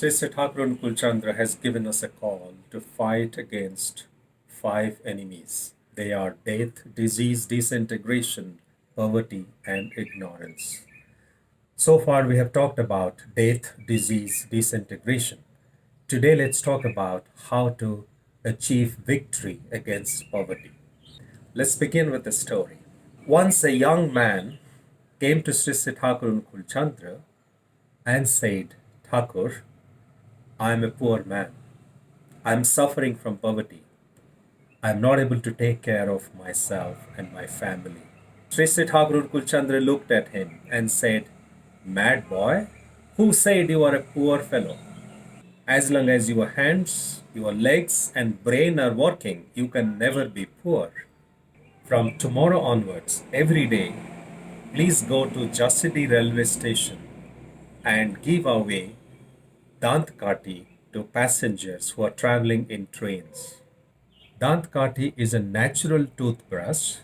Sri Thakur Kulchandra has given us a call to fight against five enemies. They are death, disease, disintegration, poverty, and ignorance. So far, we have talked about death, disease, disintegration. Today, let's talk about how to achieve victory against poverty. Let's begin with the story. Once a young man came to Sri Thakur Kulchandra and said, Thakur, I am a poor man. I am suffering from poverty. I am not able to take care of myself and my family. Sri Thakur Kulchandra looked at him and said, Mad boy, who said you are a poor fellow? As long as your hands, your legs, and brain are working, you can never be poor. From tomorrow onwards, every day, please go to Jasidi railway station and give away Dant Kati to passengers who are traveling in trains. Dant Kati is a natural toothbrush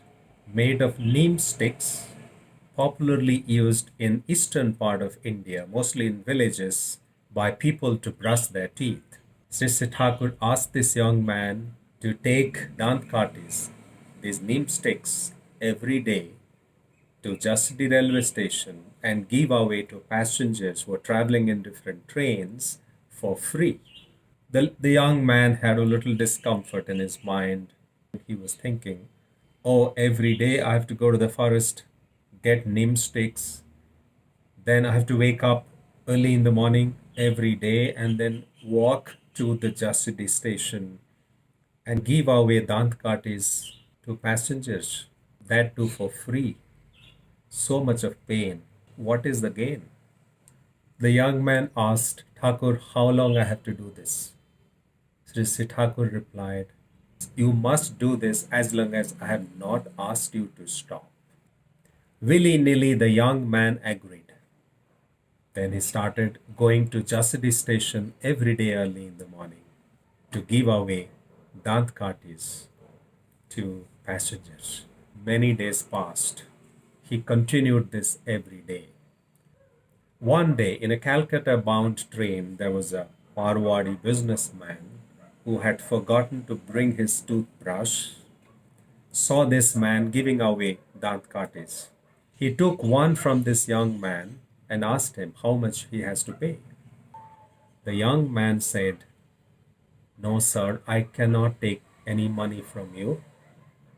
made of neem sticks, popularly used in eastern part of India, mostly in villages, by people to brush their teeth. Sri Thakur asked this young man to take Dant Katis, these neem sticks, every day to Jasdi railway station and give away to passengers who are traveling in different trains for free. The young man had a little discomfort in his mind. He was thinking, oh, every day I have to go to the forest, get neem sticks, then I have to wake up early in the morning every day and then walk to the Jasidi station and give away Dant Katis to passengers, that too for free. So much of pain. What is the gain? The young man asked Thakur, how long I have to do this? Sri Thakur replied, you must do this as long as I have not asked you to stop. Willy-nilly, the young man agreed. Then he started going to Jasidi station every day early in the morning to give away Dant Katis to passengers. Many days passed. He continued this every day. One day, in a Calcutta bound train, there was a Marwadi businessman who had forgotten to bring his toothbrush, saw this man giving away Dant Katis. He took one from this young man and asked him how much he has to pay. The young man said, no, sir, I cannot take any money from you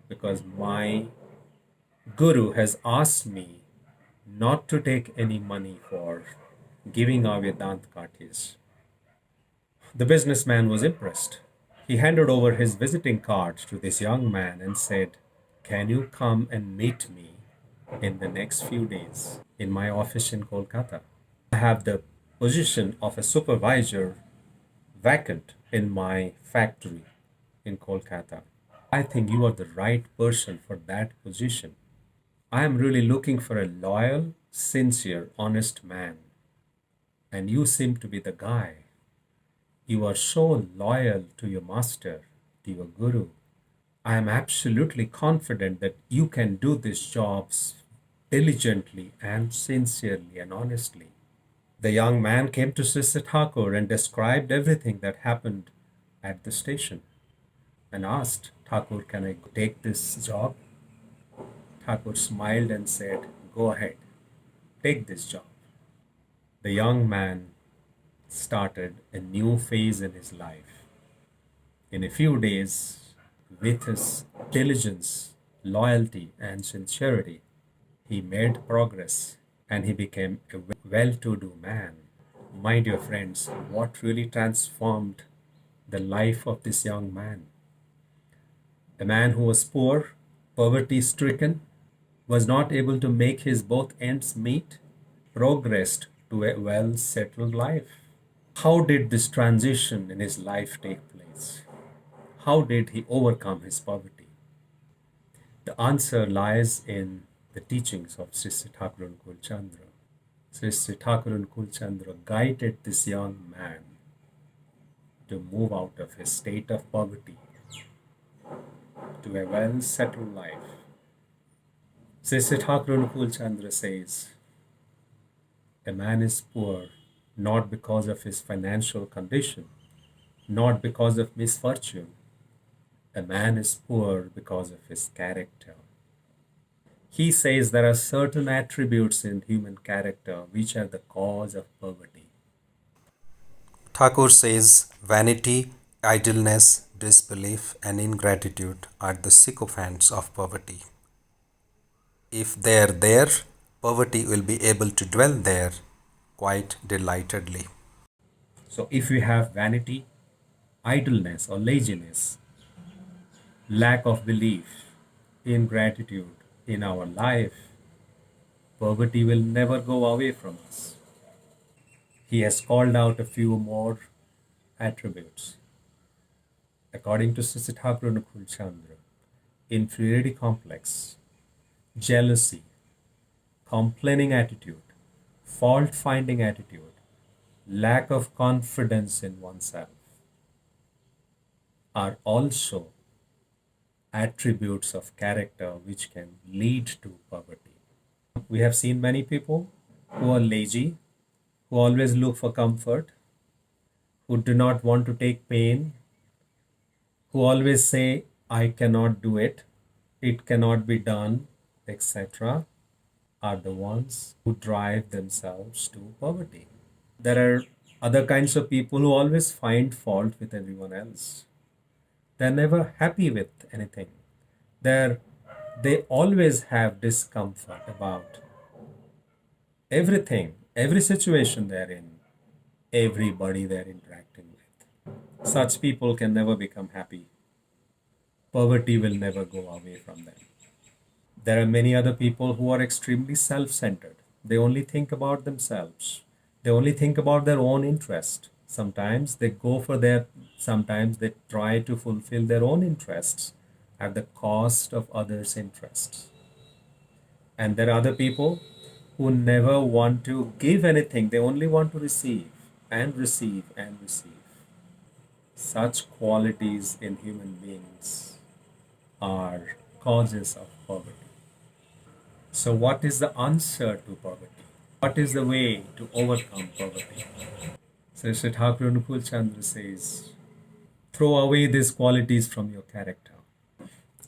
because my Guru has asked me not to take any money for giving away Dant Katis. The businessman was impressed. He handed over his visiting card to this young man and said, can you come and meet me in the next few days in my office in Kolkata? I have the position of a supervisor vacant in my factory in Kolkata. I think you are the right person for that position. I am really looking for a loyal, sincere, honest man. And you seem to be the guy. You are so loyal to your master, to your guru. I am absolutely confident that you can do these jobs diligently and sincerely and honestly. The young man came to Sri Thakur and described everything that happened at the station and asked, Thakur, can I take this job? Thakur smiled and said, go ahead, take this job. The young man started a new phase in his life. In a few days, with his diligence, loyalty, and sincerity, he made progress and he became a well to do man. My dear friends, what really transformed the life of this young man? A man who was poor, poverty stricken, was not able to make his both ends meet, progressed to a well settled life. How did this transition in his life take place? How did he overcome his poverty? The answer lies in the teachings of Sri Thakur Kulchandra. Sri Thakur Kulchandra guided this young man to move out of his state of poverty to a well settled life. Sri Thakur Kulchandra says, a man is poor not because of his financial condition, not because of misfortune. A man is poor because of his character. He says there are certain attributes in human character which are the cause of poverty. Thakur says vanity, idleness, disbelief, and ingratitude are the sycophants of poverty. If they are there, poverty will be able to dwell there quite delightedly. So, if we have vanity, idleness, or laziness, lack of belief, ingratitude in our life, poverty will never go away from us. He has called out a few more attributes. According to Sri Thakur Nukul Chandra, inferiority complex, jealousy, complaining attitude, fault finding attitude, lack of confidence in oneself are also attributes of character which can lead to poverty. We have seen many people who are lazy, who always look for comfort, who do not want to take pain, who always say, I cannot do it, it cannot be done, etc., are the ones who drive themselves to poverty. There are other kinds of people who always find fault with everyone else. They're never happy with anything. They're, they always have discomfort about everything, every situation they're in, everybody they're interacting with. Such people can never become happy. Poverty will never go away from them. There are many other people who are extremely self centered. They only think about themselves, they only think about their own interest. Sometimes they go for their, sometimes they try to fulfill their own interests at the cost of others' interests. And there are other people who never want to give anything, they only want to receive and receive and receive. Such qualities in human beings are causes of poverty. So, what is the answer to poverty? What is the way to overcome poverty? So, Sri Thakur Nukul Chandra says, throw away these qualities from your character.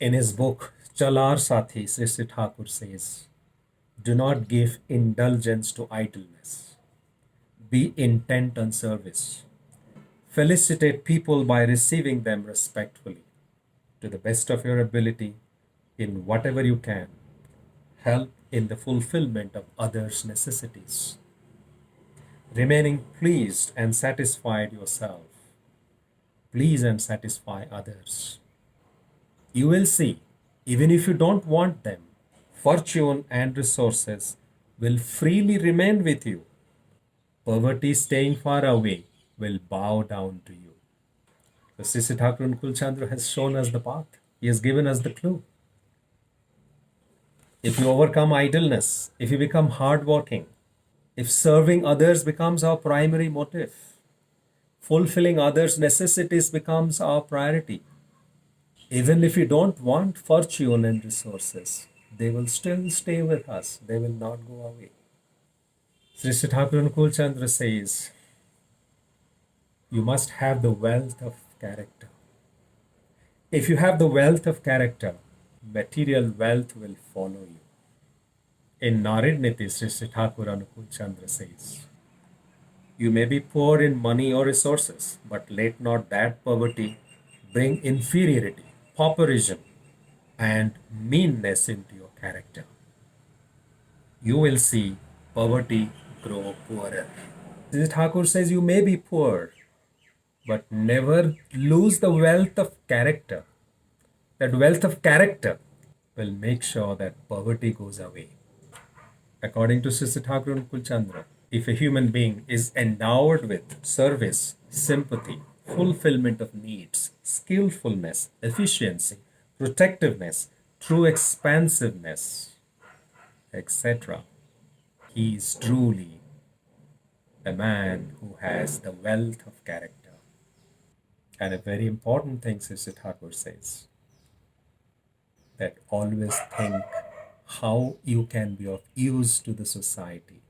In his book, Chalar Sathi, Sri Thakur says, do not give indulgence to idleness. Be intent on service. Felicitate people by receiving them respectfully. To the best of your ability, in whatever you can, help in the fulfillment of others' necessities. Remaining pleased and satisfied yourself, please and satisfy others. You will see, even if you don't want them, fortune and resources will freely remain with you. Poverty staying far away will bow down to you. The Sri Thakur Kulchandra has shown us the path. He has given us the clue. If you overcome idleness, if you become hardworking, if serving others becomes our primary motive, fulfilling others' necessities becomes our priority, even if we don't want fortune and resources, they will still stay with us. They will not go away. Sri Thakur Kulchandra says, you must have the wealth of character. If you have the wealth of character, material wealth will follow you. In Naridniti, Sri Thakur Anukul Chandra says, you may be poor in money or resources, but let not that poverty bring inferiority, pauperism, and meanness into your character. You will see poverty grow poorer. Sri Thakur says you may be poor, but never lose the wealth of character. That wealth of character will make sure that poverty goes away. According to Sri Thakur Kulchandra, if a human being is endowed with service, sympathy, fulfillment of needs, skillfulness, efficiency, protectiveness, true expansiveness, etc., he is truly a man who has the wealth of character. And a very important thing Sri Thakur says, that always think how you can be of use to the society,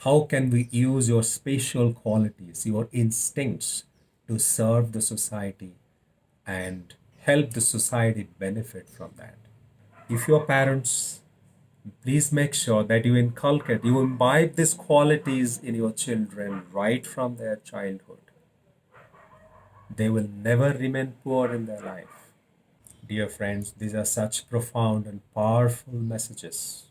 How can we use your spatial qualities, your instincts to serve the society and help the society benefit from that? If your parents, please make sure that you inculcate, you imbibe these qualities in your children right from their childhood. They will never remain poor in their life. Dear friends, these are such profound and powerful messages,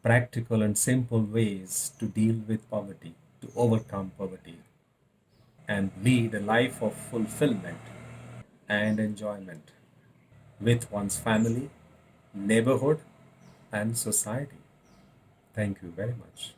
practical and simple ways to deal with poverty, to overcome poverty, and lead a life of fulfillment and enjoyment with one's family, neighborhood, and society. Thank you very much.